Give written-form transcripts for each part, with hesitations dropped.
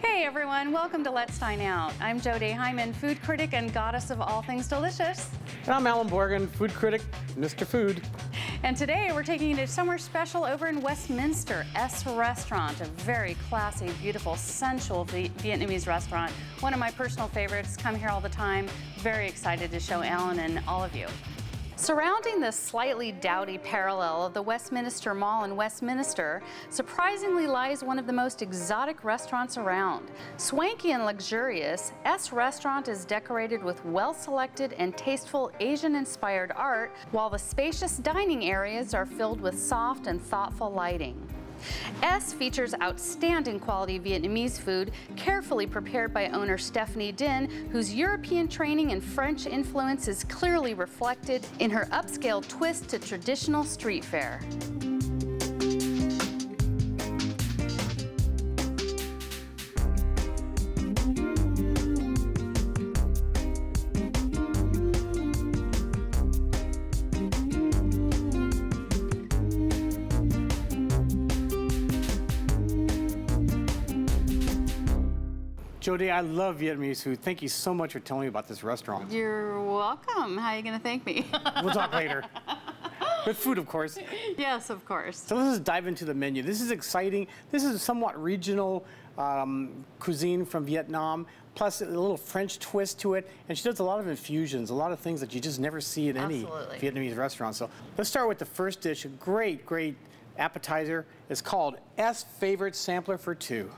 Hey everyone, welcome to Let's Dine Out. I'm Jodie Hyman, food critic and goddess of all things delicious. And I'm Alan Borgen, food critic, Mr. Food. And today we're taking you to somewhere special over in Westminster, S Restaurant, a very classy, beautiful, sensual Vietnamese restaurant. One of my personal favorites, come here all the time. Very excited to show Alan and all of you. Surrounding the slightly dowdy parallel of the Westminster Mall in Westminster, surprisingly lies one of the most exotic restaurants around. Swanky and luxurious, S Restaurant is decorated with well-selected and tasteful Asian-inspired art, while the spacious dining areas are filled with soft and thoughtful lighting. S features outstanding quality Vietnamese food, carefully prepared by owner Stephanie Dine, whose European training and French influence is clearly reflected in her upscale twist to traditional street fare. Jodie, I love Vietnamese food. Thank you so much for telling me about this restaurant. You're welcome. How are you going to thank me? We'll talk later. With food, of course. Yes, of course. So let's just dive into the menu. This is exciting. This is a somewhat regional cuisine from Vietnam, plus a little French twist to it. And she does a lot of infusions, a lot of things that you just never see in any Vietnamese restaurant. So let's start with the first dish, a great, great appetizer. It's called S Favorite Sampler for Two.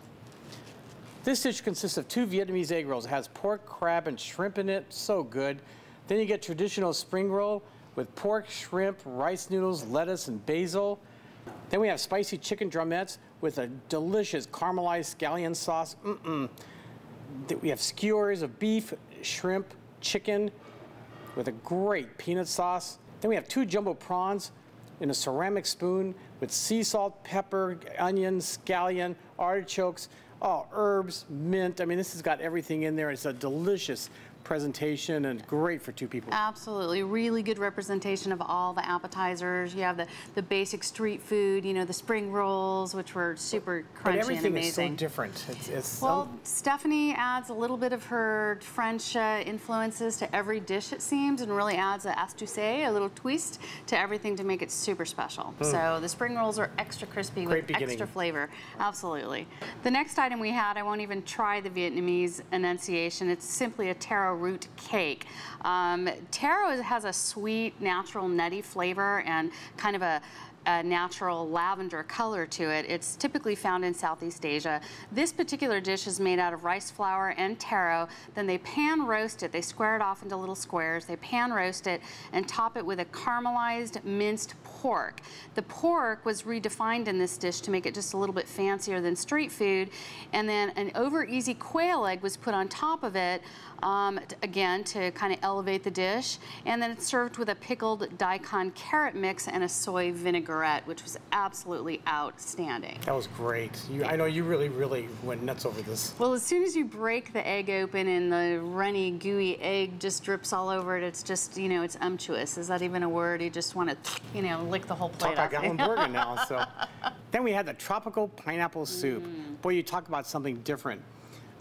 This dish consists of 2 Vietnamese egg rolls. It has pork, crab, and shrimp in it. So good. Then you get traditional spring roll with pork, shrimp, rice noodles, lettuce, and basil. Then we have spicy chicken drumettes with a delicious caramelized scallion sauce. We have skewers of beef, shrimp, chicken with a great peanut sauce. Then we have 2 jumbo prawns in a ceramic spoon with sea salt, pepper, onions, scallion, artichokes. Oh, herbs, mint. I mean, this has got everything in there. It's a delicious presentation and great for 2 people. Absolutely. Really good representation of all the appetizers. You have the basic street food, you know, the spring rolls, which were super crunchy and amazing. But everything is so different. Well, Stephanie adds a little bit of her French influences to every dish, it seems, and really adds a astuce, a little twist to everything to make it super special. So the spring rolls are extra crispy with extra flavor. Absolutely. The next item we had, I won't even try the Vietnamese enunciation. It's simply a taro root cake. Taro has a sweet, natural, nutty flavor and kind of a natural lavender color to it. It's typically found in Southeast Asia. This particular dish is made out of rice flour and taro. Then they pan roast it. They square it off into little squares. They pan roast it and top it with a caramelized minced pork. The pork was redefined in this dish to make it just a little bit fancier than street food. And then an over easy quail egg was put on top of it, again, to kind of elevate the dish. And then it's served with a pickled daikon carrot mix and a soy vinaigrette, which was absolutely outstanding. That was great. I know you really, really went nuts over this. Well, as soon as you break the egg open and the runny, gooey egg just drips all over it, it's just, you know, it's umptuous. Is that even a word? You just want to, you know, lick the whole plate off. I got one burger now. So then we had the tropical pineapple soup. Boy, you talk about something different.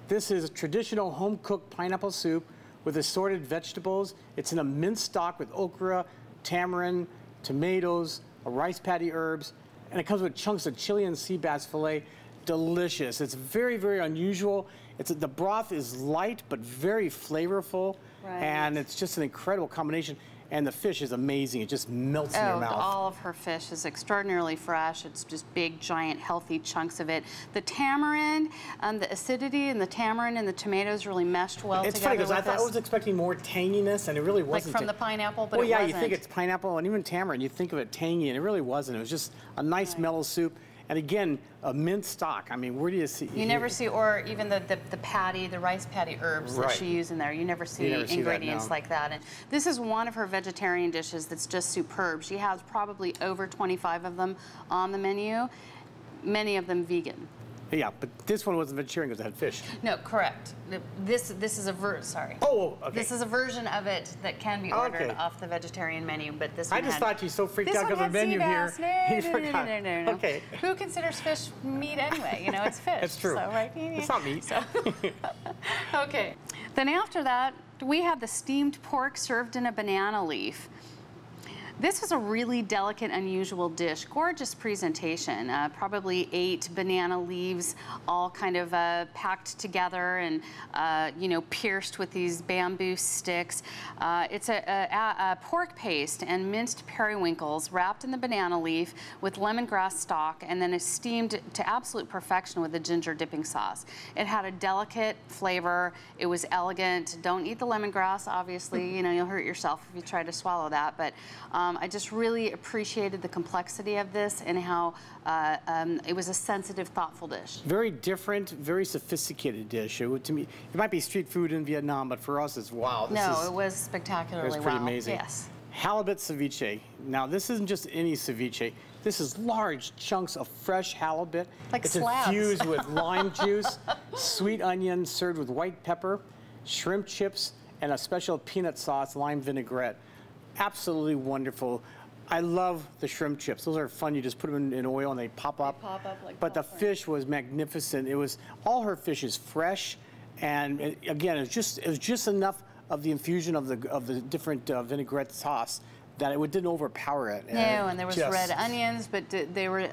This is a traditional home-cooked pineapple soup with assorted vegetables. It's in a minced stock with okra, tamarind, tomatoes, rice patty herbs, and it comes with chunks of chili and sea bass fillet. Delicious. It's very, very unusual. The broth is light but very flavorful, and it's just an incredible combination. And the fish is amazing. It just melts in your mouth. All of her fish is extraordinarily fresh. It's just big, giant, healthy chunks of it. The tamarind, the acidity and the tamarind and the tomatoes really meshed well together. It's funny because I was expecting more tanginess, and it really wasn't. Like from the pineapple, but well, it wasn't. You think it's pineapple and even tamarind. You think of it tangy, and it really wasn't. It was just a nice mellow soup. And again, a minced stock. I mean, where do you see? You never see, or even the patty, the rice patty herbs that she used in there. You never see ingredients like that. And this is one of her vegetarian dishes that's just superb. She has probably over 25 of them on the menu, many of them vegan. Yeah, but this one wasn't vegetarian because it had fish. No, correct. This is a sorry. Oh, okay. This is a version of it that can be ordered off the vegetarian menu, but this one I just thought you so freaked out because of the menu here. No. Okay. Who considers fish meat anyway? You know, it's fish. It's true. So, right? It's not meat. So. Okay. Then after that, we had the steamed pork served in a banana leaf. This was a really delicate, unusual dish. Gorgeous presentation. Probably 8 banana leaves, all kind of packed together and, you know, pierced with these bamboo sticks. It's a pork paste and minced periwinkles wrapped in the banana leaf with lemongrass stalk, and then is steamed to absolute perfection with a ginger dipping sauce. It had a delicate flavor. It was elegant. Don't eat the lemongrass, obviously. You know, you'll hurt yourself if you try to swallow that. But I just really appreciated the complexity of this and how it was a sensitive, thoughtful dish. Very different, very sophisticated dish. To me, it might be street food in Vietnam, but for us, it's wow. It was spectacularly wow. It was pretty amazing. Yes. Halibut Ceviche. Now, this isn't just any ceviche. This is large chunks of fresh halibut. Like it's slabs. infused with lime juice, sweet onion served with white pepper, shrimp chips, and a special peanut sauce, lime vinaigrette. Absolutely wonderful. I love the shrimp chips. Those are fun. You just put them in oil and they pop up. They pop up like but the fish was magnificent. It was all her fish is fresh, and again, it was just enough of the infusion of the different vinaigrette sauce that it didn't overpower it. No, and there was red onions, but they were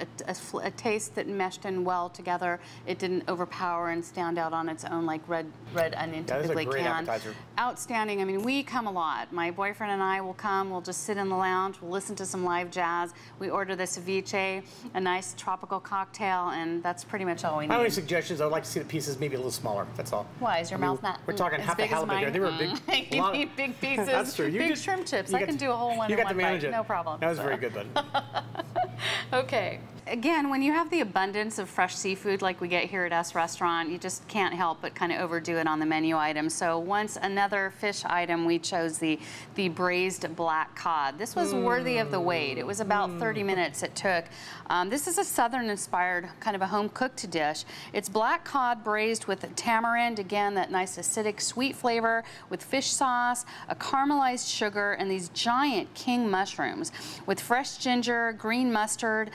a taste that meshed in well together. It didn't overpower and stand out on its own like red onion typically can. That is a great can. appetizer. Outstanding. I mean, we come a lot. My boyfriend and I will come. We'll just sit in the lounge. We'll listen to some live jazz. We order the ceviche, a nice tropical cocktail, and that's pretty much all we need. My only suggestions, I'd like to see the pieces maybe a little smaller. That's all. Why is your mouth not? We're talking as half big a halibut here. They were big. You need big pieces. That's true. Big shrimp chips. I can do a whole one. You got to manage it. No problem. That was very good, bud. Okay. Again, when you have the abundance of fresh seafood like we get here at S Restaurant, you just can't help but kind of overdo it on the menu items. So once another fish item, we chose the braised black cod. This was worthy of the wait. It was about 30 minutes it took. This is a Southern-inspired kind of a home-cooked dish. It's black cod braised with tamarind, again, that nice acidic sweet flavor, with fish sauce, a caramelized sugar, and these giant king mushrooms with fresh ginger, green mustard.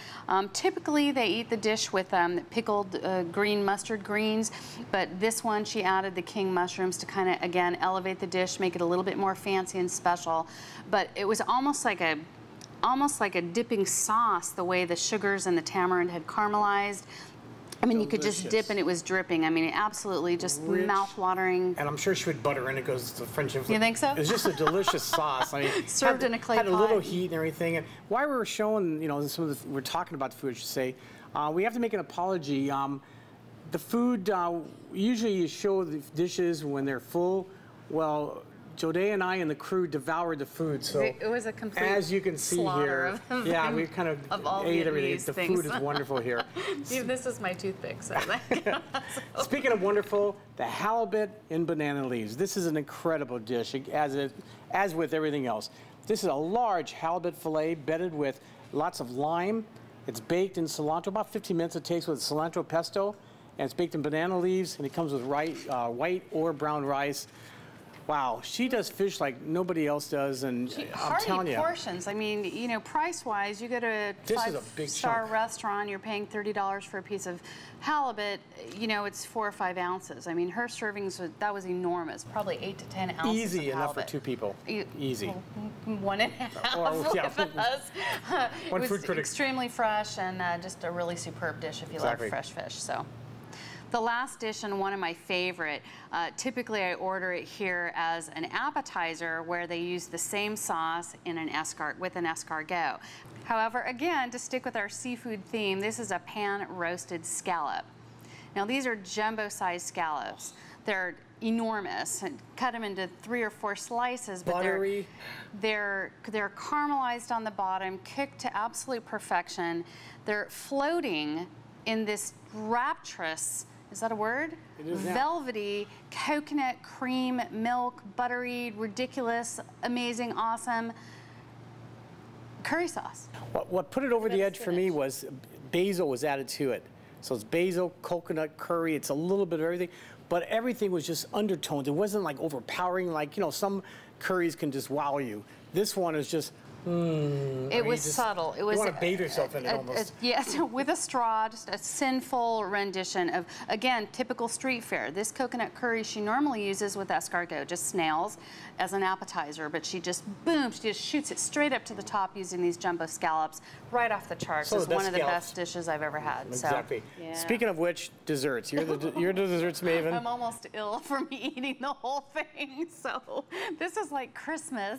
Typically, they eat the dish with pickled green mustard greens, but this one, she added the king mushrooms to kind of, again, elevate the dish, make it a little bit more fancy and special. But it was almost like a dipping sauce, the way the sugars and the tamarind had caramelized. I mean, you could just dip and it was dripping. I mean, absolutely just mouth-watering. And I'm sure she would butter in it because it's a French influence. You think so? It's just a delicious sauce. I mean, served in a clay pot. Had a little heat and everything. And while we're showing, you know, we're talking about the food, I should say, we have to make an apology. The food, usually you show the dishes when they're full. Well, Jode and I and the crew devoured the food, so it was a complete as you can see here, yeah, we kind of all ate everything. Vietnamese The things. food is wonderful here. This is my toothpick. So. Speaking of wonderful, the halibut in banana leaves. This is an incredible dish, as with everything else. This is a large halibut fillet bedded with lots of lime. It's baked in cilantro. About 15 minutes it takes with cilantro pesto, and it's baked in banana leaves, and it comes with white or brown rice. Wow, she does fish like nobody else does, and I'm telling you. Portions. I mean, you know, price-wise, you go to a five-star restaurant, you're paying $30 for a piece of halibut. You know, it's 4 or 5 ounces. I mean, her servings, that was enormous. Probably 8 to 10 ounces. Easy of enough for halibut. 2 people. Easy. 1.5 yeah. with us. One it food was critic. extremely fresh and just a really superb dish if you love fresh fish. So. The last dish, and one of my favorite, typically I order it here as an appetizer where they use the same sauce in with an escargot. However, again, to stick with our seafood theme, this is a pan-roasted scallop. Now these are jumbo-sized scallops. They're enormous, and cut them into 3 or 4 slices, but they're caramelized on the bottom, cooked to absolute perfection. They're floating in this rapturous, is that a word? It is now. Velvety, coconut, cream, milk, buttery, ridiculous, amazing, awesome curry sauce. What put it over the edge for me was basil was added to it. So it's basil, coconut, curry. It's a little bit of everything, but everything was just undertoned. It wasn't like overpowering, like, you know, some curries can just wow you. This one is just, it was subtle. It was, you want to bathe yourself in it almost. Yes, with a straw, just a sinful rendition of, again, typical street fare. This coconut curry she normally uses with escargot, just snails, as an appetizer, but she just, boom, she just shoots it straight up to the top using these jumbo scallops right off the charts. It's one of the best dishes I've ever had. Exactly. So, yeah. Speaking of which, desserts. You're the desserts maven. I'm almost ill from eating the whole thing. So this is like Christmas.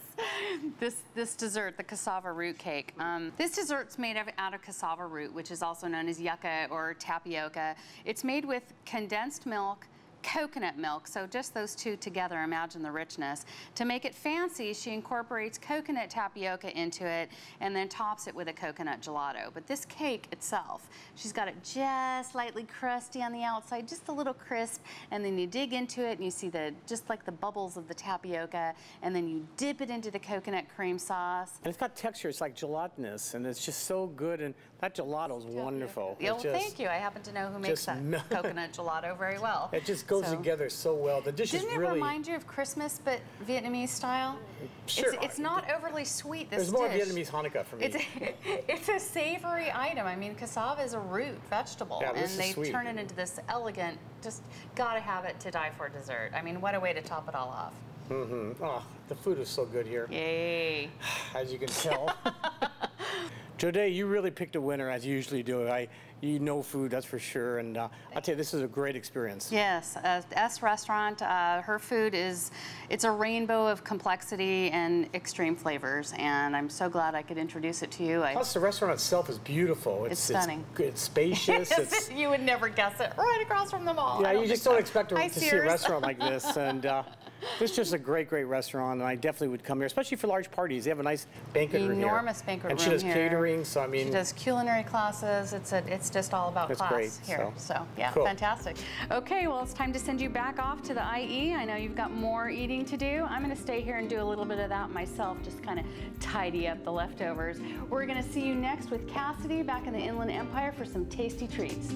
This dessert, the cassava root cake. This dessert's made out of cassava root, which is also known as yucca or tapioca. It's made with condensed milk, coconut milk, so just those two together, imagine the richness. To make it fancy, she incorporates coconut tapioca into it and then tops it with a coconut gelato. But this cake itself, she's got it just slightly crusty on the outside, just a little crisp, and then you dig into it and you see just like the bubbles of the tapioca, and then you dip it into the coconut cream sauce. And it's got texture, it's like gelatinous, and it's just so good, and that gelato is wonderful. Yeah, well, thank you. I happen to know who makes that coconut gelato very well. It just goes together so well. The dish is really... Didn't it remind you of Christmas, but Vietnamese style? Sure. It's not overly sweet, this There's more Vietnamese Hanukkah for me. It's a savory item. I mean, cassava is a root vegetable, and they turn it into this elegant, just gotta have it to die for dessert. I mean, what a way to top it all off. Mm-hmm. Oh, the food is so good here. Yay. As you can tell. Jodé, you really picked a winner, as you usually do. You know food, that's for sure, and I'll tell you, this is a great experience. Yes, S Restaurant, her food it's a rainbow of complexity and extreme flavors, and I'm so glad I could introduce it to you. Plus, the restaurant itself is beautiful. It's stunning. It's spacious. You would never guess it, right across from the mall. Yeah, you just don't expect to see a restaurant like this, and this is just a great, great restaurant, and I definitely would come here, especially for large parties. They have a nice banquet room here. Enormous banquet room here. And she does catering, so I mean... She does culinary classes. It's just all about class great, here. So yeah, cool. Fantastic. Okay, well, it's time to send you back off to the IE. I know you've got more eating to do. I'm going to stay here and do a little bit of that myself, just kind of tidy up the leftovers. We're going to see you next with Cassidy back in the Inland Empire for some tasty treats.